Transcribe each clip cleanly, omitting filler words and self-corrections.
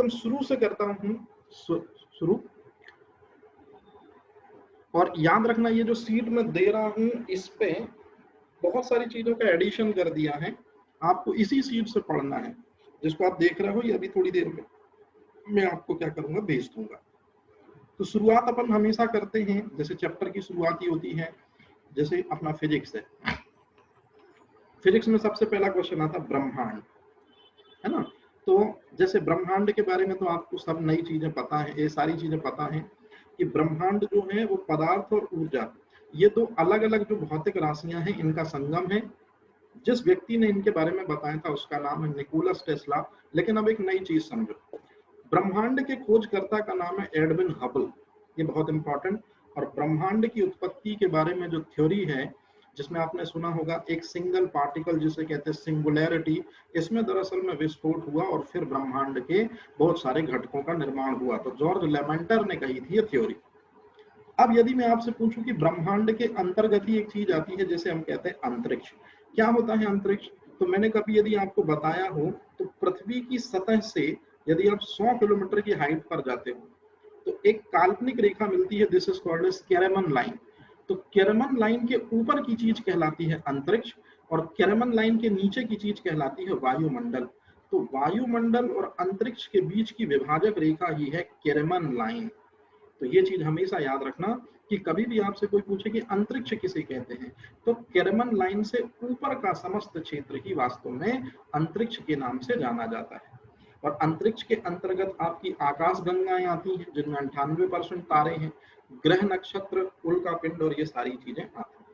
एकदम शुरू से करता हूँ, शुरू। और याद रखना ये जो सीट मैं दे रहा हूँ इस पे बहुत सारी चीजों का एडिशन कर दिया है, आपको इसी सीट से पढ़ना है। जिसको आप देख रहे हो ये अभी थोड़ी देर में मैं आपको क्या करूंगा, भेज दूंगा। तो शुरुआत अपन हमेशा करते हैं, जैसे चैप्टर की शुरुआत ही होती है, जैसे अपना फिजिक्स है। फिजिक्स में सबसे पहला क्वेश्चन आता ब्रह्मांड, है ना। तो जैसे ब्रह्मांड के बारे में तो आपको सब नई चीजें पता है, ये सारी चीजें पता है कि ब्रह्मांड जो है वो पदार्थ और ऊर्जा, ये दो अलग अलग जो भौतिक राशियां हैं इनका संगम है। जिस व्यक्ति ने इनके बारे में बताया था उसका नाम है निकोलस टेस्ला। लेकिन अब एक नई चीज समझो, ब्रह्मांड के खोजकर्ता का नाम है एडविन हबल, ये बहुत इंपॉर्टेंट। और ब्रह्मांड की उत्पत्ति के बारे में जो थ्योरी है, जिसमें आपने सुना होगा एक सिंगल पार्टिकल जिसे कहते हैं सिंगुलैरिटी, इसमें दरअसल में विस्फोट हुआ और फिर ब्रह्मांड के बहुत सारे घटकों का निर्माण हुआ। तो जॉर्ज लेमेंटर ने कही थी ये थ्योरी। अब यदि मैं आपसे पूछूं कि ब्रह्मांड के अंतर्गत ही एक चीज आती है जिसे हम कहते हैं अंतरिक्ष, क्या होता है अंतरिक्ष? तो मैंने कभी यदि आपको बताया हो तो पृथ्वी की सतह से यदि आप 100 किलोमीटर की हाइट पर जाते हो तो एक काल्पनिक रेखा मिलती है, this is called as Karman line. तो कैरेमन लाइन के ऊपर की चीज कहलाती है अंतरिक्ष, और कैरेमन लाइन के नीचे की चीज कहलाती है वायुमंडल। तो वायुमंडल और अंतरिक्ष के बीच की विभाजक रेखा ही है कैरेमन लाइन। तो ये चीज हमेशा याद रखना कि कभी भी आपसे कोई पूछे कि अंतरिक्ष किसे कहते हैं, तो कैरेमन लाइन से ऊपर का समस्त क्षेत्र ही वास्तव में अंतरिक्ष के नाम से जाना जाता है। और अंतरिक्ष के अंतर्गत आपकी आकाश गंगाएं आती हैं जिनमें 98% तारे हैं, ग्रह नक्षत्र उल्का पिंड और ये सारी चीजें आती हैं।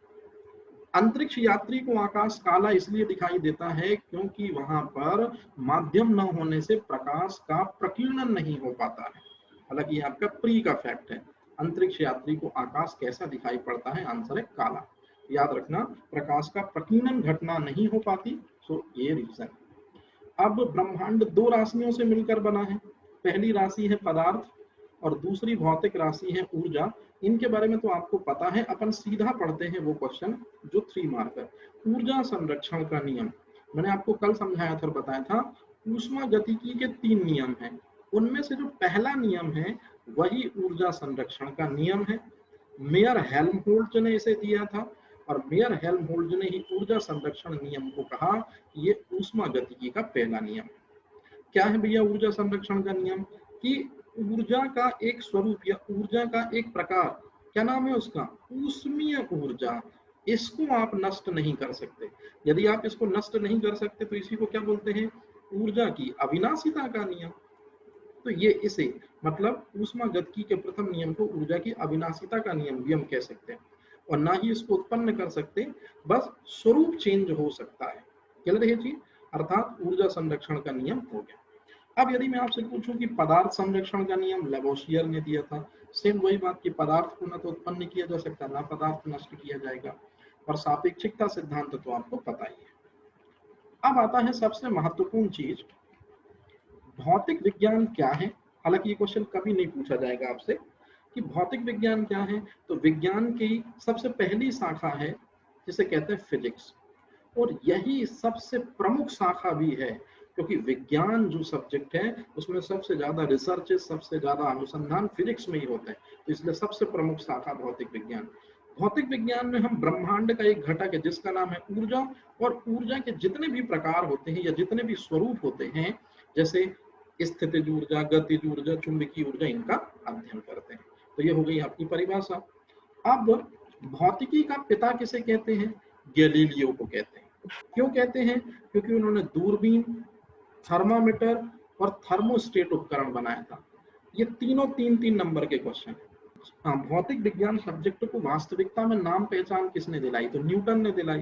अंतरिक्ष यात्री को आकाश काला इसलिए दिखाई देता है क्योंकि वहां पर माध्यम न होने से प्रकाश का प्रकीर्णन नहीं हो पाता है। हालांकि ये आपका प्री का फैक्ट है। अंतरिक्ष यात्री को आकाश कैसा दिखाई पड़ता है? आंसर है काला। याद रखना, प्रकाश का प्रकीर्णन घटना नहीं हो पाती, सो ये रीजन। अब ब्रह्मांड दो राशियों से मिलकर बना है। पहली राशि है पदार्थ और दूसरी भौतिक राशि है ऊर्जा। इनके बारे में तो आपको पता है, अपन सीधा पढ़ते हैं वो क्वेश्चन जो 3 मार्कर। ऊर्जा संरक्षण का नियम मैंने आपको कल समझाया था और बताया था, ऊष्मा गतिकी के 3 नियम हैं। उनमें से जो पहला नियम है वही ऊर्जा संरक्षण का नियम है। मेयर हेल्महोल्ट्ज ने इसे दिया था और मेयर हेल्महोल्ट्ज ने ही ऊर्जा संरक्षण नियम को कहा ये ऊष्मा गतिकी का पहला नियम। क्या है भैया ऊर्जा संरक्षण का नियम? कि ऊर्जा का एक स्वरूप या ऊर्जा का एक प्रकार, क्या नाम है उसका? ऊष्मीय ऊर्जा। इसको आप नष्ट नहीं कर सकते। यदि आप इसको नष्ट नहीं कर सकते तो इसी को क्या बोलते हैं? ऊर्जा की अविनाशिता का नियम। तो ये इसे मतलब ऊष्मा गतिकी के प्रथम नियम को ऊर्जा की अविनाशिता का नियम भी हम कह सकते हैं। और ना ही इसको उत्पन्न कर सकते, बस स्वरूप चेंज हो सकता है। क्लियर है चीज? अर्थात ऊर्जा संरक्षण का नियम हो गया। अब यदि मैं आपसे पूछूं कि पदार्थ संरक्षण का नियम लेवोसियर ने दिया था, सेम वही बात कि पदार्थ को न तो उत्पन्न किया जा सकता, ना पदार्थ नष्ट किया जाएगा। और सापेक्षिकता सिद्धांत तो आपको पता ही है। अब आता है सबसे महत्वपूर्ण चीज, भौतिक विज्ञान क्या है। हालांकि ये क्वेश्चन कभी नहीं पूछा जाएगा आपसे कि भौतिक विज्ञान क्या है। तो विज्ञान की सबसे पहली शाखा है जिसे कहते हैं फिजिक्स, और यही सबसे प्रमुख शाखा भी है क्योंकि विज्ञान जो सब्जेक्ट है उसमें सबसे ज्यादा रिसर्च, सबसे ज्यादा अनुसंधान फिजिक्स में ही होता है। तो इसलिए सबसे प्रमुख शाखा भौतिक विज्ञान। भौतिक विज्ञान में हम ब्रह्मांड का एक घटक है जिसका नाम है ऊर्जा, और ऊर्जा के जितने भी प्रकार होते हैं या जितने भी स्वरूप होते हैं, जैसे स्थितिज ऊर्जा, गतिज ऊर्जा, चुंबकीय ऊर्जा, इनका अध्ययन करते हैं। तो ये हो गई आपकी परिभाषा। अब भौतिकी का पिता किसे कहते हैं? गैलीलियो को कहते हैं। क्यों कहते हैं? क्योंकि उन्होंने दूरबीन, थर्मामीटर और थर्मोस्टेट उपकरण बनाया था। ये तीनों 3-3 नंबर के क्वेश्चन है। हाँ, भौतिक विज्ञान सब्जेक्ट को वास्तविकता में नाम पहचान किसने दिलाई? तो न्यूटन ने दिलाई।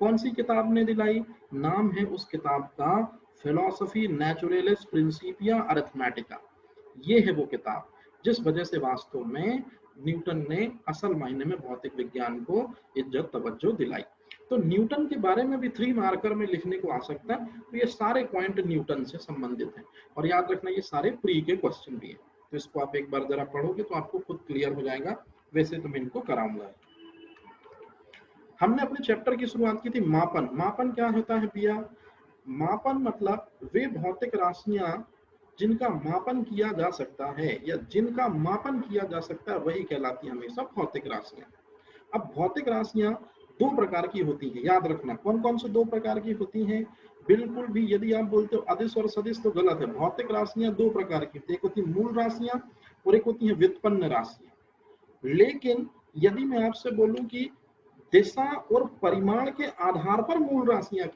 कौन सी किताब ने दिलाई? नाम है उस किताब का फिलोसफी नेचुरलिस प्रिंसिपिया अरिथमेटिका। ये है वो किताब जिस वजह से वास्तव में न्यूटन ने असल मायने में भौतिक विज्ञान को इज्जत तवज्जो दिलाई। तो न्यूटन के बारे में भी 3 मार्कर में लिखने को आ सकता है। तो ये सारे पॉइंट न्यूटन से संबंधित हैं, और याद रखना ये सारे प्री के क्वेश्चन भी हैं। तो इसको आप एक बार जरा पढ़ोगे तो आपको खुद क्लियर हो जाएगा। वैसे तो मैं इनको कराऊंगा। हमने अपने चैप्टर की शुरुआत की थी मापन। मापन क्या होता है भैया? मापन मतलब वे भौतिक राशियां जिनका मापन किया जा सकता है या जिनका मापन किया जा सकता है वही कहलाती है हमेशा भौतिक राशियां। अब भौतिक राशियां दो प्रकार की होती हैं, याद रखना। कौन कौन से दो प्रकार की होती हैं? बिल्कुल भी यदि आप बोलते हो अदिश और सदिश तो गलत है। भौतिक राशियां दो प्रकार की होती है, एक होती है मूल राशियां और एक होती है व्युत्पन्न राशियां। लेकिन यदि मैं आपसे बोलूं कि दिशा और परिमाण के आधार पर मूल राशियां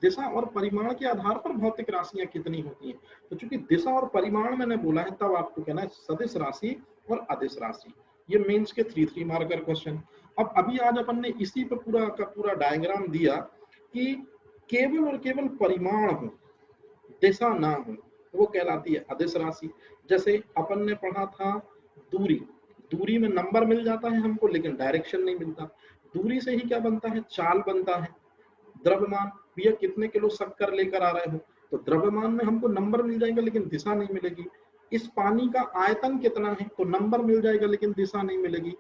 दिशा और परिमाण के आधार पर भौतिक राशियां कितनी होती हैं, तो चूंकि दिशा और परिमाण मैंने बोला है तब आपको कहना है सदिश राशि और अदिश राशि। ये मेंस के 3 मार्कर क्वेश्चन। अब अभी आज अपन ने इसी पे पूरा का पूरा डायग्राम दिया कि केवल और केवल परिमाण हो, दिशा ना हो, तो वो कहलाती है अदिश राशि। जैसे अपन ने पढ़ा था दूरी, दूरी में नंबर मिल जाता है हमको लेकिन डायरेक्शन नहीं मिलता। दूरी से ही क्या बनता है? चाल बनता है। द्रव्यमान, भैया कितने किलो शक्कर लेकर आ रहे हो, तो द्रव्यमान में हमको नंबर मिल जाएगा लेकिन दिशा नहीं मिलेगी। इस पानी का आयतन कितना है, तो नंबर मिल जाएगा लेकिन दिशा नहीं मिलेगी।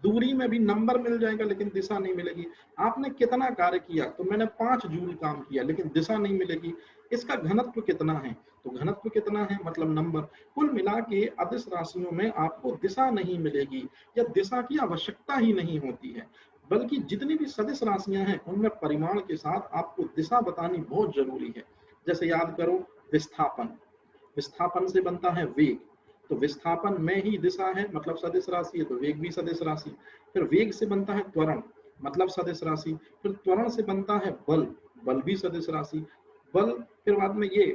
दूरी में भी नंबर मिल जाएगा लेकिन दिशा नहीं मिलेगी। आपने कितना कार्य किया, तो मैंने 5 जूल काम किया लेकिन दिशा नहीं मिलेगी। इसका घनत्व कितना है, तो घनत्व कितना है मतलब नंबर। कुल मिला के अदिश राशियों में आपको दिशा नहीं मिलेगी या दिशा की आवश्यकता ही नहीं होती है, बल्कि जितनी भी सदिश राशियां हैं उनमें परिमाण के साथ आपको दिशा बतानी बहुत जरूरी है। जैसे याद करो विस्थापन, विस्थापन से बनता है वेग, तो विस्थापन में ही दिशा है मतलब सदिश राशि है, तो वेग भी सदिश राशि। फिर वेग से बनता है त्वरण मतलब सदिश राशि। फिर त्वरण से बनता है बल, बल भी सदिश राशि। बल, फिर बाद में ये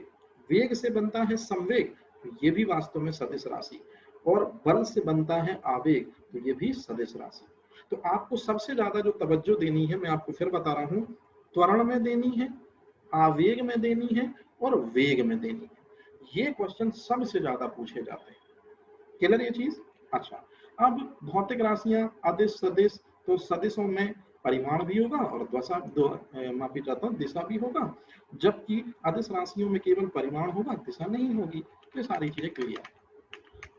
वेग से बनता है संवेग, तो ये भी वास्तव में सदिश राशि। और बल से बनता है आवेग, तो ये भी सदिश राशि। तो आपको सबसे ज्यादा जो तवज्जो देनी है, मैं आपको फिर बता रहा हूं, त्वरण में देनी है, आवेग में देनी है और वेग में देनी है। ये क्वेश्चन सबसे ज्यादा पूछे जाते हैं। क्लियर ये चीज? अच्छा, अब भौतिक राशियां अदिश सदिश, तो सदिशों में परिमाण भी होगा और माफी चाहता हूँ दिशा भी होगा, जबकि अदिश राशियों में केवल परिमाण होगा, दिशा नहीं होगी। ये सारी चीजें क्लियर है।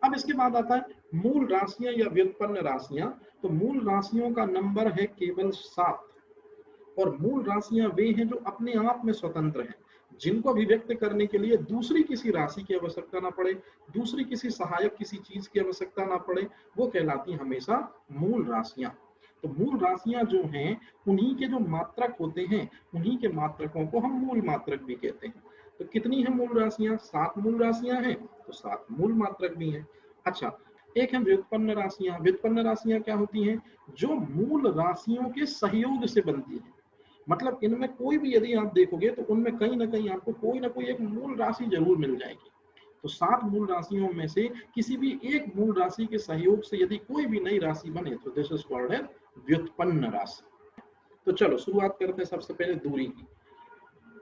अब इसके बाद आता है मूल राशियां या व्युत्पन्न राशियां। तो मूल राशियों का नंबर है केवल 7 और मूल राशियां वे हैं जो अपने आप में स्वतंत्र हैं, जिनको अभिव्यक्त करने के लिए दूसरी किसी राशि की आवश्यकता ना पड़े, दूसरी किसी सहायक किसी चीज की आवश्यकता ना पड़े, वो कहलाती हमेशा मूल राशियां। तो मूल राशियां जो हैं उन्हीं के जो मात्रक होते हैं, उन्हीं के मात्रकों को हम मूल मात्रक भी कहते हैं। तो कितनी है मूल राशियां? 7 मूल राशियां हैं, तो 7 मूल मात्रक भी हैं। अच्छा, एक है व्युत्पन्न राशियां। व्युत्पन्न राशियां क्या होती हैं? जो मूल राशियों के सहयोग से बनती है। मतलब इनमें कोई भी यदि आप देखोगे तो उनमें कहीं ना कहीं आपको कोई ना कोई एक मूल राशि जरूर मिल जाएगी। तो 7 मूल राशियों में से किसी भी एक मूल राशि के सहयोग से यदि कोई भी नई राशि बने तो दिस इज कॉल्ड है व्युत्पन्न राशि। तो चलो शुरुआत करते हैं सबसे पहले दूरी की।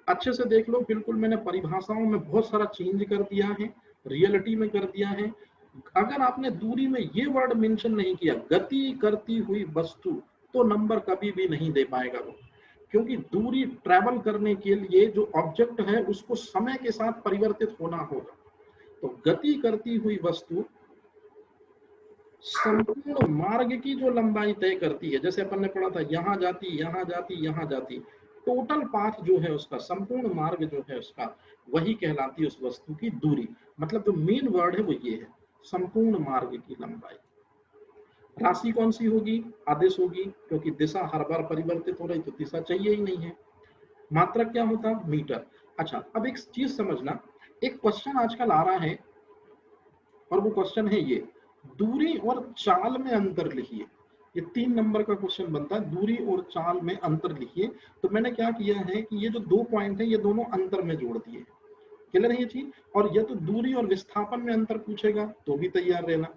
अच्छे से देख लो, बिल्कुल मैंने परिभाषाओं में बहुत सारा चेंज कर दिया है, रियलिटी में कर दिया है। अगर आपने दूरी में ये वर्ड मेंशन नहीं किया, गति करती हुई वस्तु, तो नंबर कभी भी नहीं दे पाएगा वो। क्योंकि दूरी ट्रैवल करने के लिए जो ऑब्जेक्ट है उसको समय के साथ परिवर्तित होना होगा। तो गति करती हुई वस्तु संपूर्ण मार्ग की जो लंबाई तय करती है, जैसे अपन ने पढ़ा था यहां जाती यहां जाती यहां जाती, टोटल पाथ जो है उसका, संपूर्ण मार्ग जो है उसका, वही कहलाती है उस वस्तु की दूरी। मतलब जो मेन वर्ड है वो ये है, संपूर्ण मार्ग की लंबाई। राशि कौन सी होगी? आदिश होगी, क्योंकि दिशा हर बार परिवर्तित हो रही तो दिशा चाहिए ही नहीं है। मात्रक क्या होता? मीटर। अच्छा, अब एक चीज समझना, एक क्वेश्चन आजकल आ रहा है और वो क्वेश्चन है ये, दूरी और चाल में अंतर लिखिए। ये 3 नंबर का क्वेश्चन बनता है, दूरी और चाल में अंतर लिखिए। तो मैंने क्या किया है कि ये जो 2 पॉइंट है ये दोनों अंतर में जोड़ दिए। क्लियर है ये चीज? और ये तो दूरी और विस्थापन में अंतर पूछेगा तो भी तैयार रहना।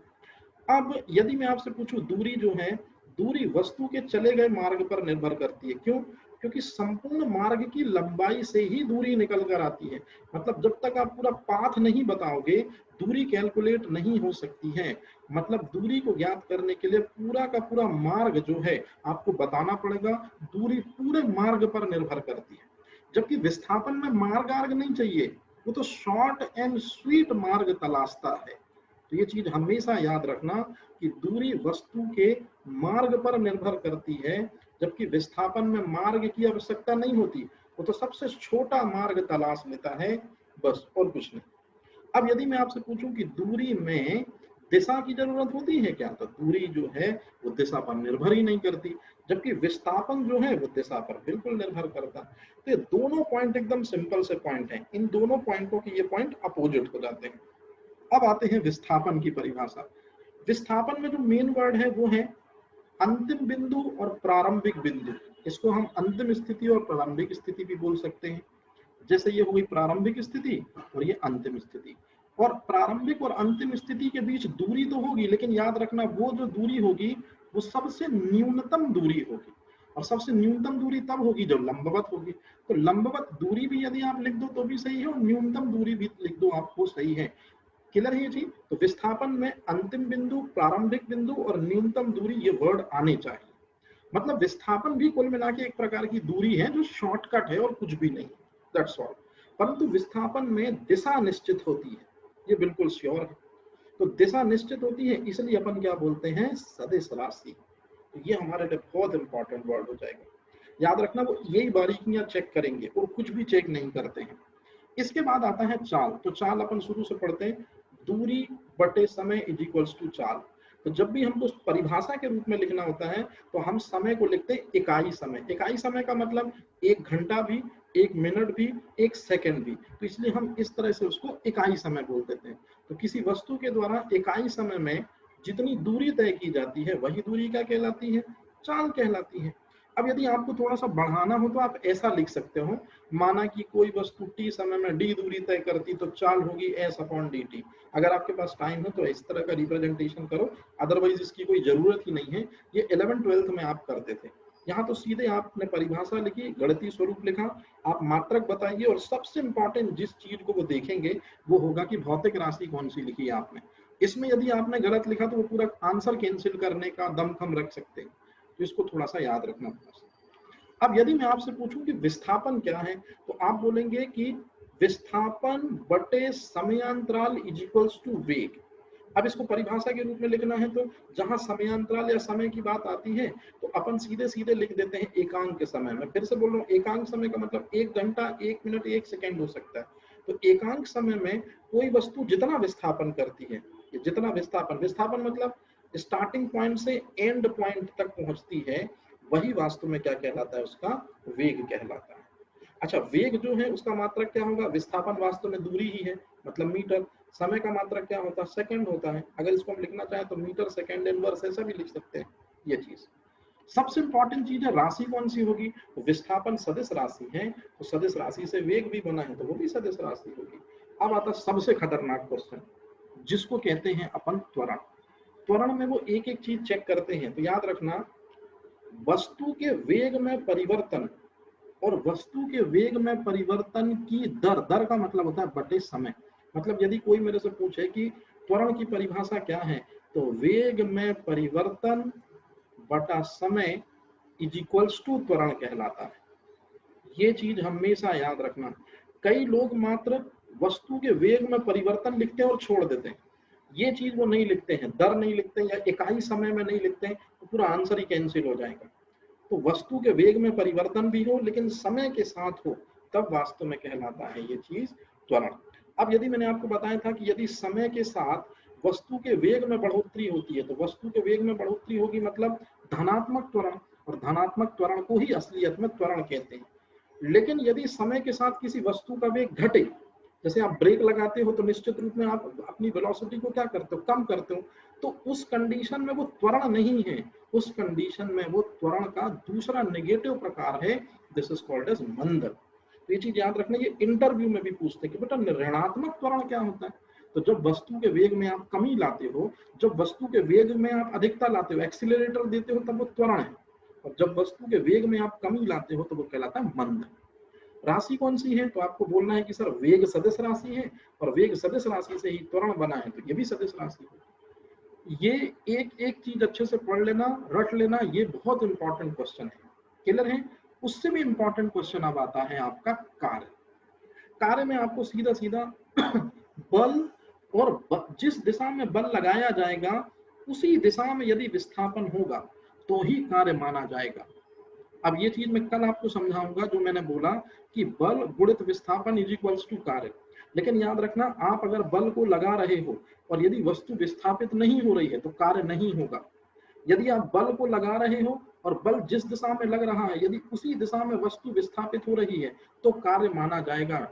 अब यदि मैं आपसे पूछूं, दूरी जो है, दूरी वस्तु के चले गए मार्ग पर निर्भर करती है। क्यों? क्योंकि संपूर्ण मार्ग की लंबाई से ही दूरी निकल कर आती है। मतलब जब तक आप पूरा पाथ नहीं बताओगे दूरी कैलकुलेट नहीं हो सकती है। मतलब दूरी को ज्ञात करने के लिए पूरा का पूरा मार्ग जो है आपको बताना पड़ेगा। दूरी पूरे मार्ग पर निर्भर करती है, जबकि विस्थापन में मार्ग आर्ग नहीं चाहिए, वो तो शॉर्ट एंड स्वीट मार्ग तलाशता है। तो ये चीज हमेशा याद रखना कि दूरी वस्तु के मार्ग पर निर्भर करती है, जबकि विस्थापन में मार्ग की आवश्यकता नहीं होती, वो तो सबसे छोटा मार्ग तलाश लेता है, बस और कुछ नहीं। अब यदि मैं आपसे पूछूं कि दूरी में दिशा की जरूरत होती है क्या, तो दूरी जो है वो दिशा पर निर्भर ही नहीं करती, जबकि विस्थापन जो है वो दिशा पर बिल्कुल निर्भर करता है। तो ये दोनों पॉइंट एकदम सिंपल से पॉइंट हैं, इन दोनों पॉइंटों के ये पॉइंट अपोजिट हो जाते हैं। अब आते हैं विस्थापन की परिभाषा। विस्थापन में जो मेन वर्ड है वो है अंतिम बिंदु और प्रारंभिक बिंदु। इसको हम अंतिम स्थिति और प्रारंभिक स्थिति भी बोल सकते हैं। जैसे ये हो गई प्रारंभिक स्थिति और ये अंतिम स्थिति। और प्रारंभिक और अंतिम स्थिति के बीच दूरी तो होगी, लेकिन याद रखना वो जो दूरी होगी वो सबसे न्यूनतम दूरी होगी, और सबसे न्यूनतम दूरी तब होगी जब लंबवत होगी। तो लंबवत दूरी भी यदि आप लिख दो तो भी सही है, और न्यूनतम दूरी भी लिख दो आपको सही है। क्लियर है ये चीज? तो विस्थापन में अंतिम बिंदु, प्रारंभिक बिंदु और न्यूनतम दूरी ये वर्ड आने चाहिए। मतलब विस्थापन भी कुल मिला के एक प्रकार की दूरी है जो शॉर्टकट है और कुछ भी नहीं, दैट्स ऑल। परंतु विस्थापन में दिशा निश्चित होती है, ये बिल्कुल श्योर है। तो दिशा निश्चित होती है, इसलिए अपन क्या बोलते हैं, सदिश राशि। तो ये हमारे लिए बहुत इंपॉर्टेंट वर्ड हो जाएगा। याद रखना वो यही बारीकियां चेक करेंगे और कुछ भी चेक नहीं करते हैं। इसके बाद आता है चाल। तो चाल अपन शुरू से पढ़ते हैं, दूरी बटे समय इज इक्वल्स टू चाल। तो जब भी हमको परिभाषा के रूप में लिखना होता है तो हम समय को लिखते हैं इकाई समय। इकाई समय का मतलब 1 घंटा भी, 1 मिनट भी, 1 सेकंड भी। तो इसलिए हम इस तरह से उसको इकाई समय बोल देते हैं। तो किसी वस्तु के द्वारा इकाई समय में जितनी दूरी तय की जाती है वही दूरी क्या कहलाती है, चाल कहलाती है। अब यदि आपको थोड़ा सा बढ़ाना हो तो आप ऐसा लिख सकते हो, माना कि कोई वस्तु t समय में d दूरी तय करती तो चाल होगी s अपॉन dt। अगर आपके पास टाइम हो तो इस तरह का रिप्रेजेंटेशन करो, अदरवाइज इसकी कोई जरूरत ही नहीं है। ये 11th-12th में आप करते थे। यहाँ तो सीधे आपने परिभाषा लिखी, गणितीय स्वरूप लिखा, आप मात्रक बताइए, और सबसे इंपॉर्टेंट जिस चीज को वो देखेंगे वो होगा कि भौतिक राशि कौन सी लिखी है आपने। इसमें यदि आपने गलत लिखा तो वो पूरा आंसर कैंसिल करने का दमखम रख सकते हैं। तो इसको थोड़ा सा याद रखना होगा। अब यदि मैं आपसे पूछूं कि विस्थापन क्या है, तो आप बोलेंगे कि विस्थापन बटे समयांतराल इज इक्वल्स टू वेग। अब इसको परिभाषा के रूप में लिखना है तो जहां समयांतराल या समय की बात आती है तो अपन सीधे सीधे लिख देते हैं एकांक समय। मैं फिर से बोल रहा हूँ, एकांक समय का मतलब 1 घंटा, 1 मिनट, 1 सेकंड हो सकता है। तो एकांक समय में कोई वस्तु जितना विस्थापन करती है, जितना विस्थापन मतलब स्टार्टिंग पॉइंट से एंड पॉइंट तक पहुंचती है, वही वास्तव में क्या कहलाता है, उसका वेग कहलाता है। अच्छा, वेग जो है उसका मात्रक क्या होगा, विस्थापन वास्तव में दूरी ही है, मतलब मीटर। समय का मात्रक क्या होता है, सेकंड होता है। अगर इसको हम लिखना चाहें तो मीटर सेकंड इनवर्स ऐसा भी लिख सकते हैं। ये चीज सबसे इंपॉर्टेंट चीज है। राशि कौन सी होगी, तो विस्थापन सदिश राशि है, तो सदिश राशि से वेग भी बना है तो वो भी सदिश राशि होगी। अब आता सबसे खतरनाक क्वेश्चन, जिसको कहते हैं अपन त्वरण। त्वरण में वो एक एक चीज चेक करते हैं। तो याद रखना, वस्तु के वेग में परिवर्तन और वस्तु के वेग में परिवर्तन की दर, दर का मतलब होता है बटे समय। मतलब यदि कोई मेरे से पूछे कि त्वरण की परिभाषा क्या है, तो वेग में परिवर्तन बटा समय इज इक्वल्स टू त्वरण कहलाता है। ये चीज हमेशा याद रखना। कई लोग मात्र वस्तु के वेग में परिवर्तन लिखते हैं और छोड़ देते हैं। ये चीज वो नहीं लिखते हैं, दर नहीं लिखते हैं या इकाई समय में नहीं लिखते हैं, तो पूरा आंसर ही कैंसिल हो जाएगा। तो वस्तु के वेग में परिवर्तन भी हो लेकिन समय के साथ हो, तब वास्तव में कहलाता है ये चीज त्वरण। अब यदि मैंने आपको बताया था कि यदि समय के साथ वस्तु के वेग में बढ़ोतरी होती है, तो वस्तु के वेग में बढ़ोतरी होगी मतलब धनात्मक त्वरण, और धनात्मक त्वरण को ही असलियत में त्वरण कहते हैं। लेकिन यदि समय के साथ किसी वस्तु का वेग घटे, जैसे आप ब्रेक लगाते हो तो निश्चित रूप में आप अपनी वेलोसिटी को क्या करते हो, कम करते हो, तो उस कंडीशन में वो त्वरण नहीं है, उस कंडीशन में वो त्वरण का दूसरा नेगेटिव प्रकार है, दिस इज कॉल्ड एज मंद। तो ये चीज याद रखना, ये इंटरव्यू में भी पूछते हैं कि बेटा ऋणात्मक त्वरण क्या होता है। तो जब वस्तु के वेग में आप कमी लाते हो, जब वस्तु के वेग में आप अधिकता लाते हो, एक्सीलरेटर देते हो, तब वो त्वरण है। और जब वस्तु के वेग में आप कमी लाते हो तो वो कहलाता है मंद। राशि कौन सी है, तो आपको बोलना है कि सर वेग सदिश राशि है, और वेग सदिश राशि से ही त्वरण बना है, तो ये भी सदिश राशि है। ये एक एक चीज अच्छे से पढ़ लेना, रट लेना, ये बहुत इंपॉर्टेंट क्वेश्चन है। क्लियर है? उससे भी इंपॉर्टेंट क्वेश्चन अब आता है आपका कार्य। कार्य में आपको सीधा सीधा बल और जिस दिशा में बल लगाया जाएगा उसी दिशा में यदि विस्थापन होगा तो ही कार्य माना जाएगा। अब ये चीज मैं कल आपको समझाऊंगा, जो मैंने बोला कि बल गुणित विस्थापन इज इक्वल्स टू कार्य। लेकिन याद रखना, आप अगर बल को लगा रहे हो और यदि वस्तु विस्थापित नहीं हो रही है तो कार्य नहीं होगा। यदि आप बल को लगा रहे हो और बल जिस दिशा में लग रहा है यदि उसी दिशा में वस्तु विस्थापित हो रही है तो कार्य माना जाएगा।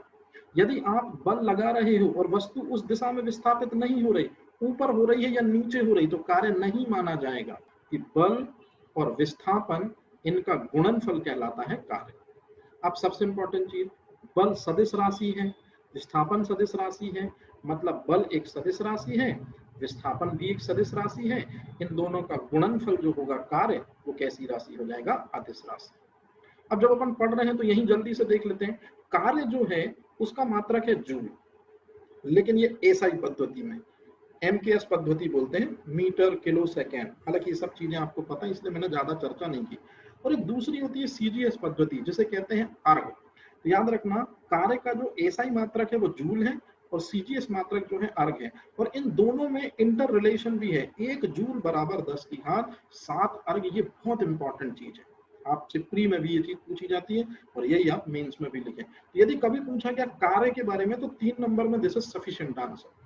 यदि आप बल लगा रहे हो और वस्तु उस दिशा में विस्थापित नहीं हो रही, ऊपर हो रही है या नीचे हो रही, तो कार्य नहीं माना जाएगा। कि बल और विस्थापन इनका गुणनफल कहलाता है कार्य। अब सबसे इंपॉर्टेंट चीज, बल सदिश राशि है, विस्थापन सदिश राशि है, मतलब बल एक सदिश राशि है, विस्थापन भी एक सदिश राशि है। इन दोनों का गुणनफल जो होगा कार्य, वो कैसी राशि हो जाएगा? अदिश राशि। अब जब अपन पढ़ रहे हैं तो यही जल्दी से देख लेते हैं। कार्य जो है उसका मात्रक है जूल, लेकिन ये एसआई पद्धति में, एमकेएस पद्धति बोलते हैं, मीटर किलो सेकेंड। हालांकि ये सब चीजें आपको पता है इसलिए मैंने ज्यादा चर्चा नहीं की। और एक दूसरी होती है सीजीएस पद्धति, जिसे कहते हैं अर्ग। तो याद रखना, कार्य का जो एसआई मात्रक है वो जूल है और सीजीएस मात्रक जो है अर्ग है। और इन दोनों में इंटर रिलेशन भी है, 1 जूल बराबर 10 की घात 7 अर्ग। ये बहुत इंपॉर्टेंट चीज है, आपसे प्री में भी ये चीज पूछी जाती है और यही आप मेंस में भी लिखें। यदि कभी पूछा गया कार्य के बारे में तो 3 नंबर में दिस इज सफिशिएंट आंसर।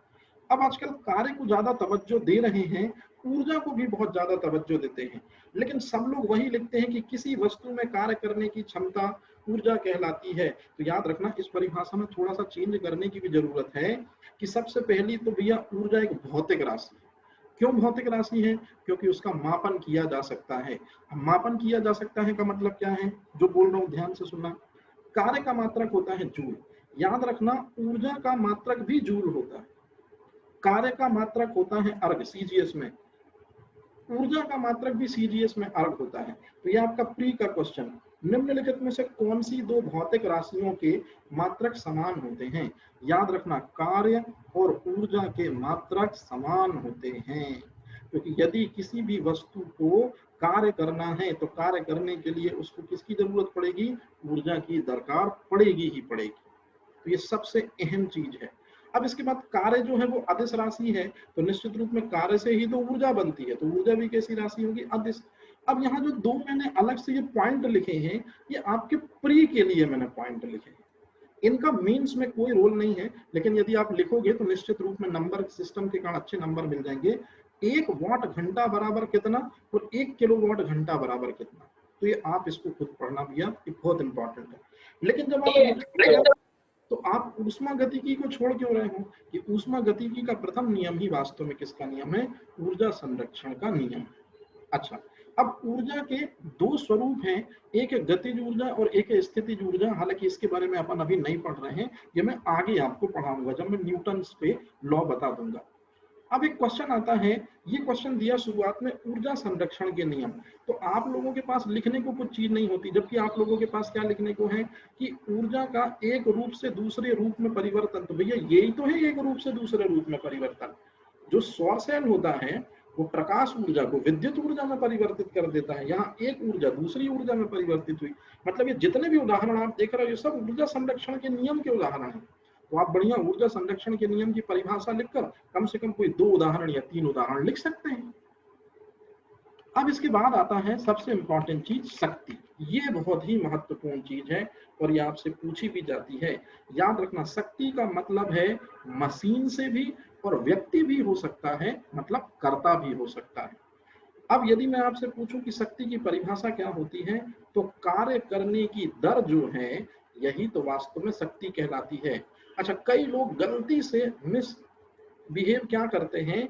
अब आजकल कार्य को ज्यादा तवज्जो दे रहे हैं, ऊर्जा को भी बहुत ज्यादा तवज्जो देते हैं, लेकिन सब लोग वही लिखते हैं कि किसी वस्तु में कार्य करने की क्षमता ऊर्जा कहलाती है। तो याद रखना, इस परिभाषा में थोड़ा सा चेंज करने की भी जरूरत है कि सबसे पहली तो भैया ऊर्जा एक भौतिक राशि है। क्यों भौतिक राशि है? क्योंकि उसका मापन किया जा सकता है। मापन किया जा सकता है का मतलब क्या है? जो बोल रहा हूं ध्यान से सुनना। कार्य का मात्रक होता है जूल, याद रखना ऊर्जा का मात्रक भी जूल होता है। कार्य का मात्रक होता है अर्ग सीजीएस में, ऊर्जा का मात्रक भी सीजीएस में अर्ग होता है। तो ये आपका प्री का क्वेश्चन, निम्नलिखित में से कौन सी 2 भौतिक राशियों के मात्रक समान होते हैं? याद रखना, कार्य और ऊर्जा के मात्रक समान होते हैं। क्योंकि यदि किसी भी वस्तु को कार्य करना है तो कार्य करने के लिए उसको किसकी जरूरत पड़ेगी? ऊर्जा की दरकार पड़ेगी ही पड़ेगी। तो ये सबसे अहम चीज है। अब इसके बाद कार्य जो है वो अदिश राशि है, तो निश्चित रूप में कार्य से ही तो ऊर्जा बनती है, तो ऊर्जा भी कैसी राशि होगी? अदिश। अब यहाँ जो 2 मैंने अलग से ये पॉइंट लिखे हैं, ये आपके प्री के लिए मैंने पॉइंट लिखे हैं, इनका मीन्स में कोई रोल नहीं है। लेकिन यदि आप लिखोगे तो निश्चित रूप में नंबर सिस्टम के कारण अच्छे नंबर मिल जाएंगे। 1 वाट घंटा बराबर कितना और 1 किलोवाट घंटा बराबर कितना, तो ये आप इसको खुद पढ़ना भैया, ये बहुत इंपॉर्टेंट है। लेकिन जब आप तो आप ऊष्मा गतिकी को छोड़ क्यों रहे हो? कि ऊष्मा गतिकी का प्रथम नियम ही वास्तव में किसका नियम है? ऊर्जा संरक्षण का नियम है। अच्छा, अब ऊर्जा के 2 स्वरूप हैं, एक है गतिज ऊर्जा और एक है स्थितिज ऊर्जा। हालांकि इसके बारे में अपन अभी नहीं पढ़ रहे हैं, ये मैं आगे आपको पढ़ाऊंगा जब मैं न्यूटन पे लॉ बता दूंगा। अब एक क्वेश्चन आता है, ये क्वेश्चन दिया शुरुआत में, ऊर्जा संरक्षण के नियम। तो आप लोगों के पास लिखने को कुछ चीज नहीं होती, जबकि आप लोगों के पास क्या लिखने को है? कि ऊर्जा का एक रूप से दूसरे रूप में परिवर्तन। तो भैया यही तो है एक रूप से दूसरे रूप में परिवर्तन। जो सौर सेल होता है वो प्रकाश ऊर्जा को विद्युत ऊर्जा में परिवर्तित कर देता है, यहाँ एक ऊर्जा दूसरी ऊर्जा में परिवर्तित हुई। मतलब ये जितने भी उदाहरण आप देख रहे हो ये सब ऊर्जा संरक्षण के नियम के उदाहरण है। तो आप बढ़िया ऊर्जा संरक्षण के नियम की परिभाषा लिखकर कम से कम कोई 2 उदाहरण या 3 उदाहरण लिख सकते हैं। अब इसके बाद आता है सबसे इंपॉर्टेंट चीज, शक्ति। ये बहुत ही महत्वपूर्ण चीज है और ये आपसे पूछी भी जाती है। याद रखना, शक्ति का मतलब है मशीन से भी और व्यक्ति भी हो सकता है, मतलब कर्ता भी हो सकता है। अब यदि मैं आपसे पूछूं कि शक्ति की परिभाषा क्या होती है, तो कार्य करने की दर जो है यही तो वास्तव में शक्ति कहलाती है। अच्छा, कई लोग गलती से मिस बिहेव क्या करते हैं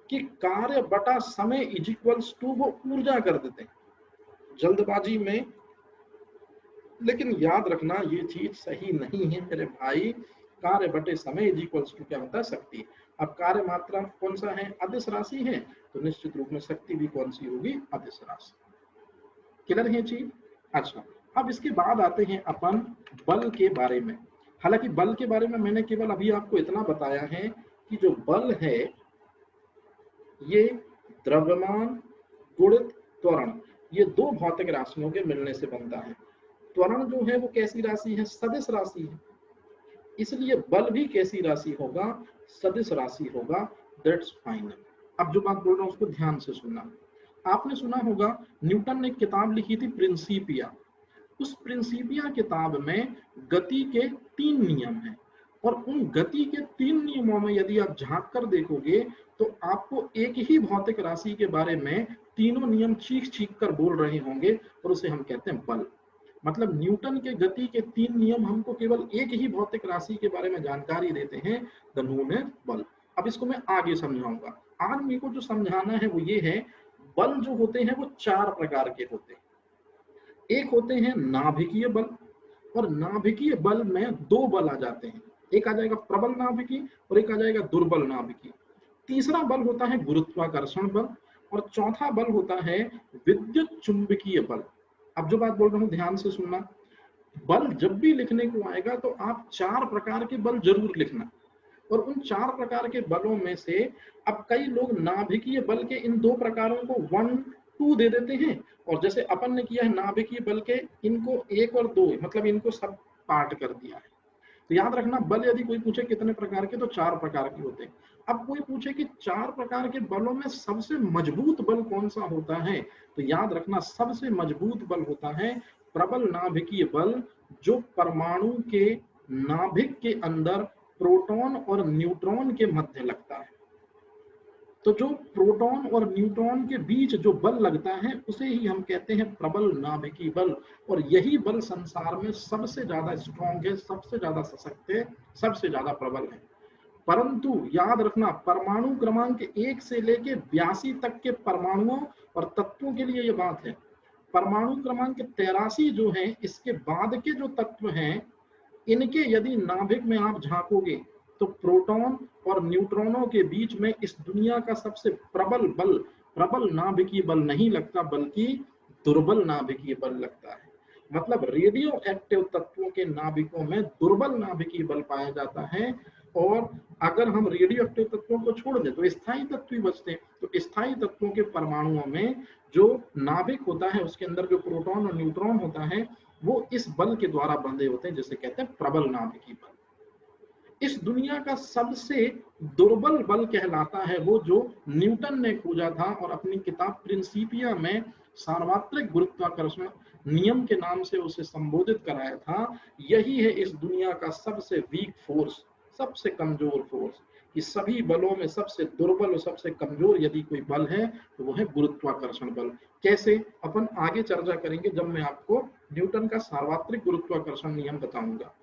कि कार्य बटा समय इज इक्वल्स टू वो ऊर्जा कर देते हैं जल्दबाजी में। लेकिन याद रखना ये चीज सही नहीं है मेरे भाई। कार्य बटे समय इज इक्वल्स टू क्या होता है? शक्ति। अब कार्य मात्रा कौन सा है? अदिश राशि है, तो निश्चित रूप में शक्ति भी कौन सी होगी? अदिश राशि। क्लियर है चीज? अच्छा, अब इसके बाद आते हैं अपन बल के बारे में। हालांकि बल के बारे में मैंने केवल अभी आपको इतना बताया है कि जो बल है ये द्रव्यमान गुणित त्वरण, ये 2 भौतिक राशियों के मिलने से बनता है। त्वरण जो है वो कैसी राशि है? सदिश राशि है, इसलिए बल भी कैसी राशि होगा? सदिश राशि होगा। That's final. अब जो बात बोल रहा हूं उसको ध्यान से सुनना। आपने सुना होगा न्यूटन ने एक किताब लिखी थी प्रिंसिपिया। उस प्रिंसिपिया किताब में गति के 3 नियम हैं और उन गति के 3 नियमों में यदि आप झांक कर देखोगे तो आपको एक ही भौतिक राशि के बारे में तीनों नियम चीख कर बोल रहे होंगे और उसे हम कहते हैं बल। मतलब न्यूटन के गति के 3 नियम हमको केवल एक ही भौतिक राशि के बारे में जानकारी देते हैं, द नोन इज बल। अब इसको मैं आगे समझाऊंगा। आज मेरे को जो समझाना है वो ये है, बल जो होते हैं वो 4 प्रकार के होते हैं। एक होते हैं नाभिकीय बल, और नाभिकीय बल में 2 बल आ जाते हैं, एक आ जाएगा प्रबल नाभिकीय और एक आ जाएगा दुर्बल नाभिकीय। तीसरा बल होता है गुरुत्वाकर्षण बल और चौथा बल होता है विद्युत चुंबकीय बल। अब जो बात बोल रहा हूं ध्यान से सुनना, बल जब भी लिखने को आएगा तो आप 4 प्रकार के बल जरूर लिखना, और उन 4 प्रकार के बलों में से अब कई लोग नाभिकीय बल के इन 2 प्रकारों को 1, 2 दे देते हैं, और जैसे अपन ने किया है नाभिकीय बल के इनको 1 और 2 मतलब इनको सब पार्ट कर दिया है। तो याद रखना, बल यदि कोई पूछे कितने प्रकार के तो 4 प्रकार के होते हैं। अब कोई पूछे कि 4 प्रकार के बलों में सबसे मजबूत बल कौन सा होता है, तो याद रखना सबसे मजबूत बल होता है प्रबल नाभिकीय बल, जो परमाणु के नाभिक के अंदर प्रोटॉन और न्यूट्रॉन के मध्य लगता है। तो जो प्रोटॉन और न्यूट्रॉन के बीच जो बल लगता है उसे ही हम कहते हैं प्रबल नाभिकीय बल, और यही बल संसार में सबसे ज्यादा स्ट्रॉन्ग है, सबसे ज्यादा सशक्त है, सबसे ज्यादा प्रबल है। परंतु याद रखना, परमाणु क्रमांक 1 से लेके 82 तक के परमाणुओं और तत्वों के लिए ये बात है। परमाणु क्रमांक 83 जो है, इसके बाद के जो तत्व हैं, इनके यदि नाभिक में आप झांकोगे तो प्रोटॉन और न्यूट्रॉनों के बीच में इस दुनिया का सबसे प्रबल बल प्रबल नाभिकीय बल नहीं लगता, बल्कि दुर्बल नाभिकीय बल लगता है। मतलब रेडियो एक्टिव तत्वों के नाभिकों में दुर्बल नाभिकीय बल पाया जाता है, और अगर हम रेडियो एक्टिव तत्वों को छोड़ दें तो स्थायी तत्व ही बचते हैं। तो स्थायी तत्वों के परमाणुओं में जो नाभिक होता है उसके अंदर जो प्रोटॉन और न्यूट्रॉन होता है वो इस बल के द्वारा बंधे होते हैं, जिसे कहते हैं प्रबल नाभिकीय बल। इस दुनिया का सबसे दुर्बल बल कहलाता है वो जो न्यूटन ने खोजा था और अपनी किताब प्रिंसिपिया में सार्वत्रिक गुरुत्वाकर्षण नियम के नाम से उसे संबोधित कराया था। यही है इस दुनिया का सबसे वीक फोर्स, सबसे कमजोर फोर्स, कि सभी बलों में सबसे दुर्बल और सबसे कमजोर यदि कोई बल है तो वो है गुरुत्वाकर्षण बल। कैसे, अपन आगे चर्चा करेंगे जब मैं आपको न्यूटन का सार्वत्रिक गुरुत्वाकर्षण नियम बताऊंगा।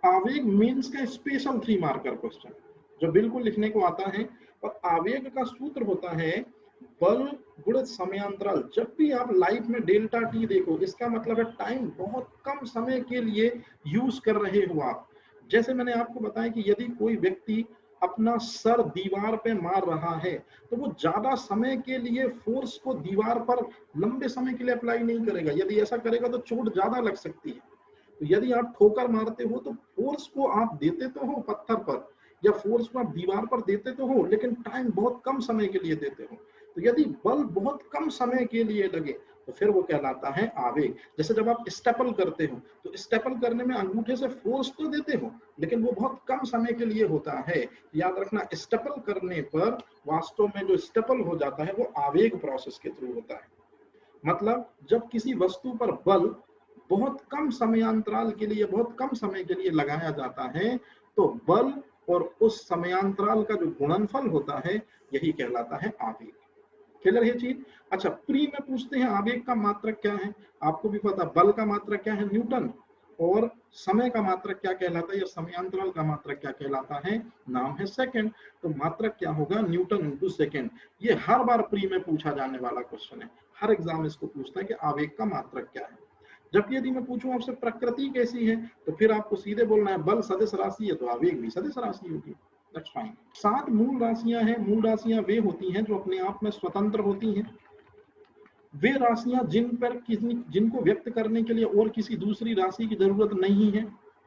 आवेग मीन्स का स्पेशल 3 मार्कर क्वेश्चन जो बिल्कुल लिखने को आता है, और आवेग का सूत्र होता है बल गुणित समयांतराल। जब भी आप लाइफ में डेल्टा टी देखो, इसका मतलब है टाइम बहुत कम समय के लिए यूज कर रहे हो आप। जैसे मैंने आपको बताया कि यदि कोई व्यक्ति अपना सर दीवार पे मार रहा है तो वो ज्यादा समय के लिए फोर्स को दीवार पर लंबे समय के लिए अप्लाई नहीं करेगा। यदि ऐसा करेगा तो चोट ज्यादा लग सकती है। तो यदि आप ठोकर मारते हो तो फोर्स को आप देते तो हो पत्थर पर, या फोर्स को आप दीवार पर देते तो हो, लेकिन टाइम बहुत कम समय के लिए देते हो। तो यदि बल बहुत कम समय के लिए लगे तो फिर वो कहलाता है आवेग। जैसे जब आप स्टेपल करते हो तो स्टेपल करने में अंगूठे से फोर्स तो देते हो, लेकिन वो बहुत कम समय के लिए होता है। याद रखना, स्टेपल करने पर वास्तव में जो स्टेपल हो जाता है वो आवेग प्रोसेस के थ्रू होता है। मतलब जब किसी वस्तु पर बल बहुत कम समयांतराल के लिए, बहुत कम समय के लिए लगाया जाता है तो बल और उस समयांतराल का जो गुणनफल होता है यही कहलाता है आवेग। क्लियर है चीज? अच्छा, प्री में पूछते हैं आवेग का मात्रक क्या है। आपको भी पता, बल का मात्रक क्या है न्यूटन, और समय का मात्रक क्या कहलाता है या समयांतराल का मात्रक क्या कहलाता है, नाम है सेकंड। तो मात्रक क्या होगा, न्यूटन इंटू सेकंड। ये हर बार प्री में पूछा जाने वाला क्वेश्चन है, हर एग्जाम इसको पूछता है कि आवेग का मात्रक क्या है। जबकि यदि मैं पूछूं आपसे प्रकृति कैसी है तो फिर आपको सीधे बोलना है बल सदिश राशि है तो आवेग भी सदिश राशि होगी। That's fine. 7 मूल राशियां हैं। मूल राशियां वे होती हैं जो अपने आप में स्वतंत्र होती हैं। वे राशियां जिनको व्यक्त करने के लिए और किसी दूसरी राशि की जरूरत नहीं है।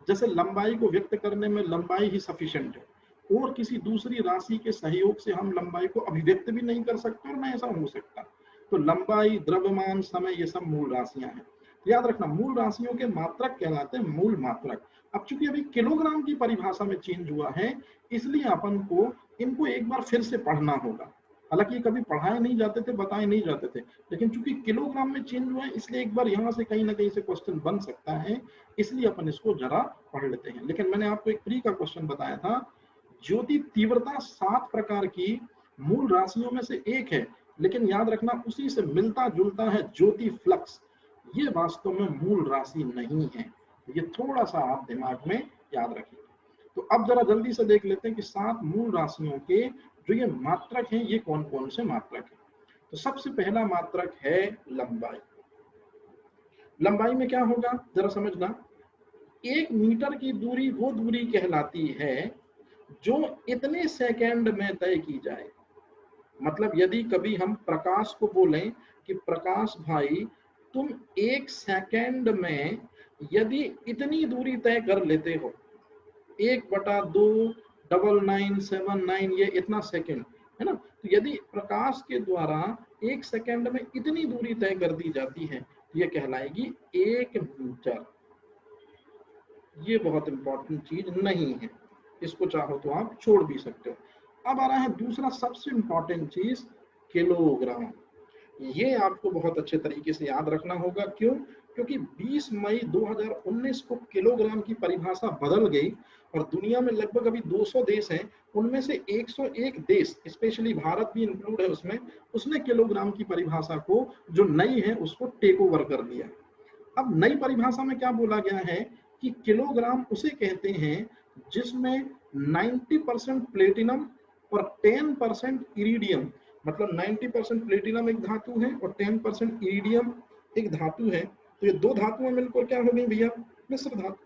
जैसे लंबाई को व्यक्त करने में लंबाई ही सफिशिएंट है, और किसी दूसरी राशि के सहयोग से हम लंबाई को अभिव्यक्त भी नहीं कर सकते और ना ऐसा हो सकता। तो लंबाई, द्रव्यमान, समय, ये सब मूल राशियां हैं। याद रखना, मूल राशियों के मात्रक कहलाते हैं मूल मात्रक। अब चूंकि अभी किलोग्राम की परिभाषा में चेंज हुआ है, इसलिए अपन को इनको एक बार फिर से पढ़ना होगा। हालांकि ये कभी पढ़ाए नहीं जाते थे, बताए नहीं जाते थे, लेकिन चूंकि किलोग्राम में चेंज हुआ है इसलिए एक बार यहाँ से कहीं ना कहीं से क्वेश्चन बन सकता है, इसलिए अपन इसको जरा पढ़ लेते हैं। लेकिन मैंने आपको एक प्री का क्वेश्चन बताया था, ज्योति तीव्रता 7 प्रकार की मूल राशियों में से एक है, लेकिन याद रखना उसी से मिलता जुलता है ज्योति फ्लक्स, ये वास्तव में मूल राशि नहीं है। ये थोड़ा सा आप दिमाग में याद रखिए। तो अब जरा जल्दी से देख लेते हैं कि 7 मूल राशियों के जो ये मात्रक हैं, ये कौन कौन से मात्रक हैं। तो सबसे पहला मात्रक है लंबाई। लंबाई में क्या होगा जरा समझना, 1 मीटर की दूरी वो दूरी कहलाती है जो इतने सेकंड में तय की जाए। मतलब यदि कभी हम प्रकाश को बोलें कि प्रकाश भाई तुम 1 सेकंड में यदि इतनी दूरी तय कर लेते हो, 1/2 9979 ये इतना सेकंड है ना, तो यदि प्रकाश के द्वारा 1 सेकंड में इतनी दूरी तय कर दी जाती है तो ये कहलाएगी 1 मीटर। ये बहुत इंपॉर्टेंट चीज नहीं है, इसको चाहो तो आप छोड़ भी सकते हो। अब आ रहा है दूसरा सबसे इंपॉर्टेंट चीज, किलोग्राम। ये आपको बहुत अच्छे तरीके से याद रखना होगा। क्यों? क्योंकि 20 मई 2019 को किलोग्राम की परिभाषा बदल गई और दुनिया में लगभग अभी 200 देश हैं, उनमें से 101 देश, स्पेशली भारत भी इंक्लूड है उसमें, उसने किलोग्राम की परिभाषा को जो नई है उसको टेक ओवर कर लिया। अब नई परिभाषा में क्या बोला गया है कि किलोग्राम उसे कहते हैं जिसमें 90% प्लेटिनम और 10% इरिडियम, मतलब 90% प्लेटिनम एक धातु है और 10% इरिडियम एक धातु है, तो ये दो धातुएं मिलकर क्या हो गई भैया, मिश्र धातु।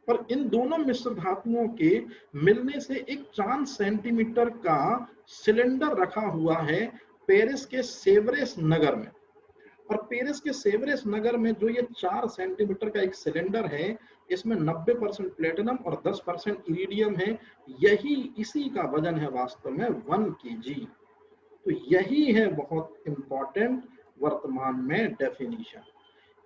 और इन दोनों मिश्र धातुओं के मिलने से एक 4 सेंटीमीटर का सिलेंडर रखा हुआ है पेरिस के सेवरेस नगर में। और पेरिस के सेवरेस नगर में जो ये 4 सेंटीमीटर का एक सिलेंडर है, इसमें 90% प्लेटिनम और 10% इरिडियम है। यही इसी का वजन है वास्तव में 1 kg। तो यही है बहुत इंपॉर्टेंट वर्तमान में डेफिनेशन।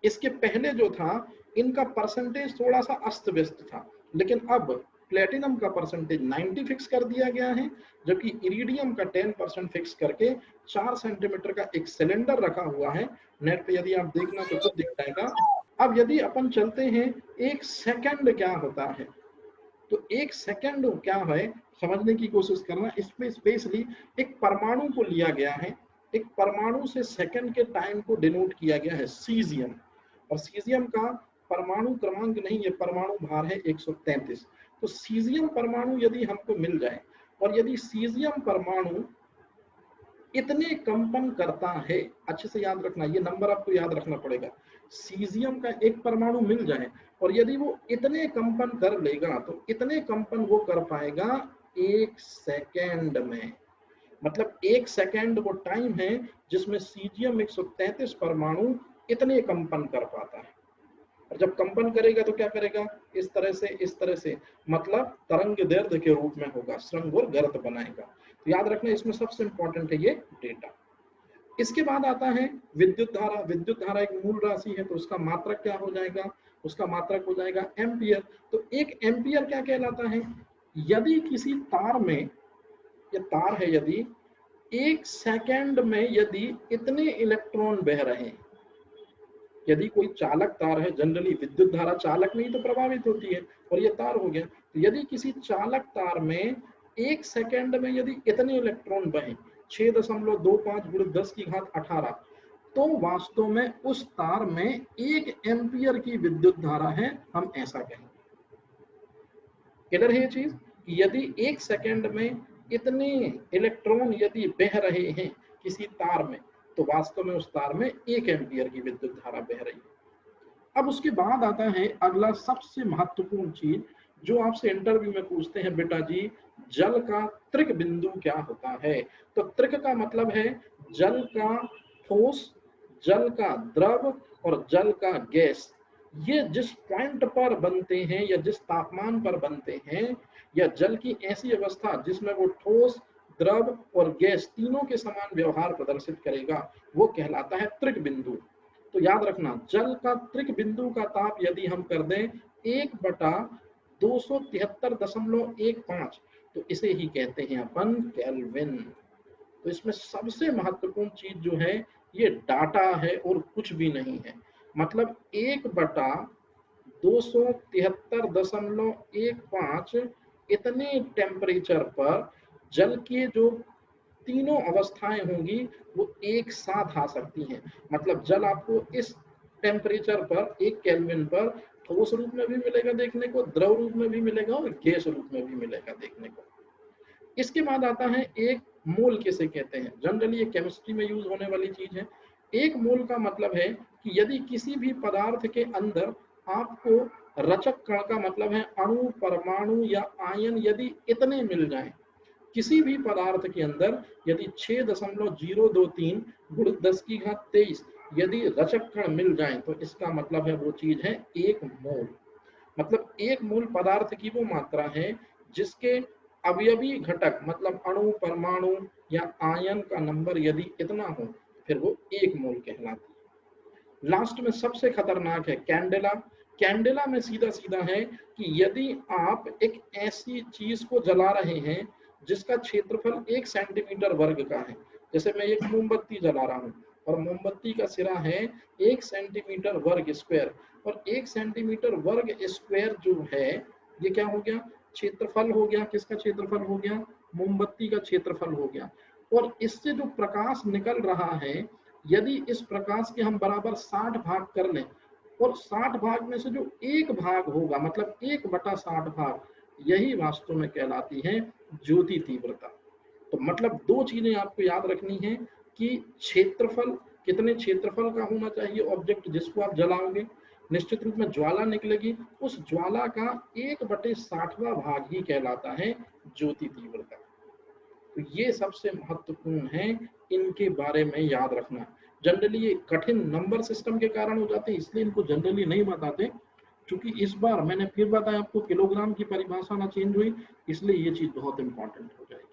इसके पहले जो था इनका परसेंटेज थोड़ा सा अस्त व्यस्त था, लेकिन अब प्लेटिनम का परसेंटेज 90 फिक्स कर दिया गया है, जबकि इरिडियम का 10% फिक्स करके 4 सेंटीमीटर का एक सिलेंडर रखा हुआ है। नेट पे यदि आप देखना तो खुद दिख जाएगा। अब यदि अपन चलते हैं एक सेकंड क्या होता है, तो एक सेकंड क्या है समझने की कोशिश करना। इसमें स्पेशली एक परमाणु को लिया गया है, एक परमाणु से सेकंड के टाइम को डिनोट किया गया है सीजियम, और सीजियम का परमाणु क्रमांक नहीं है, परमाणु भार है 133। तो सीजियम परमाणु यदि हमको मिल जाए और यदि सीजियम परमाणु इतने कंपन करता है, अच्छे से याद रखना, ये नंबर आपको याद रखना पड़ेगा, सीजियम का एक परमाणु मिल जाए और यदि वो इतने कंपन कर लेगा, तो इतने कंपन वो कर पाएगा 1 सेकेंड में। मतलब 1 सेकेंड वो टाइम है जिसमें सीजियम 133 परमाणु इतने कंपन कर पाता है। और जब कंपन करेगा तो क्या करेगा, इस तरह से, मतलब तरंग दैर्ध्य के रूप में होगा, श्रृंग और गर्त बनाएगा। तो याद रखना इसमें सबसे इंपॉर्टेंट है ये डेटा। इसके बाद आता है विद्युत धारा। विद्युत धारा एक मूल राशि है, तो उसका मात्रक क्या हो जाएगा, उसका मात्रक हो जाएगा एम्पियर। तो एक एम्पियर क्या कहलाता है, यदि किसी तार में, ये तार है, यदि 1 सेकेंड में यदि इतने इलेक्ट्रॉन बह रहे हैं, यदि कोई चालक तार है, जनरली विद्युत धारा चालक में ही तो प्रभावित होती है, और ये तार हो गया, तो यदि किसी चालक तार में 1 सेकेंड में यदि इतने इलेक्ट्रॉन बहे 6.25 × 10⁻18, तो वास्तव में उस तार में 1 एम्पियर की विद्युत धारा है, हम ऐसा कहें। किधर है ये चीज, यदि 1 सेकेंड में इतने इलेक्ट्रॉन यदि बह रहे हैं किसी तार में, तो वास्तव में उस तार में 1 एम्पियर की विद्युत धारा बह रही है। अब उसके बाद आता है अगला सबसे महत्वपूर्ण चीज, जो आपसे इंटरव्यू में पूछते हैं, बेटा जी जल का त्रिक बिंदु क्या होता है। तो त्रिक का मतलब है जल का ठोस, जल का द्रव और जल का गैस। ये जिस पॉइंट पर बनते हैं या जिस तापमान पर बनते हैं, या जल की ऐसी अवस्था जिसमें वो ठोस, द्रव और गैस तीनों के समान व्यवहार प्रदर्शित करेगा, वो कहलाता है त्रिक बिंदु। तो याद रखना, जल का त्रिक बिंदु का ताप यदि हम कर दें 1/273.15, तो इसे ही कहते हैं अपन केल्विन। तो इसमें सबसे महत्वपूर्ण चीज जो है ये डाटा है और कुछ भी नहीं है। मतलब 1/273.15 इतने टेम्परेचर पर जल के जो तीनों अवस्थाएं होंगी वो एक साथ आ सकती हैं। मतलब जल आपको इस टेम्परेचर पर 1 केल्विन पर ठोस रूप में भी मिलेगा देखने को, द्रव रूप में भी मिलेगा और गैस रूप में भी मिलेगा देखने को। इसके बाद आता है एक मोल किसे कहते हैं। जनरली ये केमिस्ट्री में यूज होने वाली चीज है। एक मोल का मतलब है कि यदि किसी भी पदार्थ के अंदर आपको रचक कण का मतलब है अणु, परमाणु या आयन यदि इतने मिल जाएं, किसी भी पदार्थ के अंदर यदि 6.023 गुणित 10⁻23 यदि रचक कण मिल जाएं तो इसका मतलब है वो चीज है 1 मोल। मतलब 1 मोल पदार्थ की वो मात्रा है जिसके अवयवी घटक मतलब अणु, परमाणु या आयन का नंबर यदि इतना हो फिर वो 1 मोल कहलाती है। लास्ट में सबसे खतरनाक है कैंडेला। कैंडेला में सीधा सीधा है कि यदि आप एक ऐसी चीज को जला रहे हैं जिसका क्षेत्रफल 1 सेंटीमीटर वर्ग का है, जैसे मैं एक मोमबत्ती जला रहा हूँ और मोमबत्ती का सिरा है 1 सेंटीमीटर वर्ग स्क्वायर, और 1 सेंटीमीटर वर्ग स्क्वायर जो है ये क्या हो गया, क्षेत्रफल हो गया। किसका क्षेत्रफल हो गया, मोमबत्ती का क्षेत्रफल हो गया। और इससे जो प्रकाश निकल रहा है यदि इस प्रकाश के हम बराबर 60 भाग कर लें और 60 भाग में से जो 1 भाग होगा मतलब 1/60 भाग, यही वास्तव में कहलाती है ज्योति तीव्रता। तो मतलब दो चीजें आपको याद रखनी है कि क्षेत्रफल, कितने क्षेत्रफल का होना चाहिए ऑब्जेक्ट जिसको आप जलाओगे, निश्चित रूप में ज्वाला निकलेगी, उस ज्वाला का 1/60वां भाग ही कहलाता है ज्योति तीव्रता। तो ये सबसे महत्वपूर्ण है, इनके बारे में याद रखना। जनरली ये कठिन नंबर सिस्टम के कारण हो जाते हैं इसलिए इनको जनरली नहीं बताते, क्योंकि इस बार मैंने फिर बताया आपको किलोग्राम की परिभाषा ना चेंज हुई, इसलिए ये चीज बहुत इंपॉर्टेंट हो जाएगी।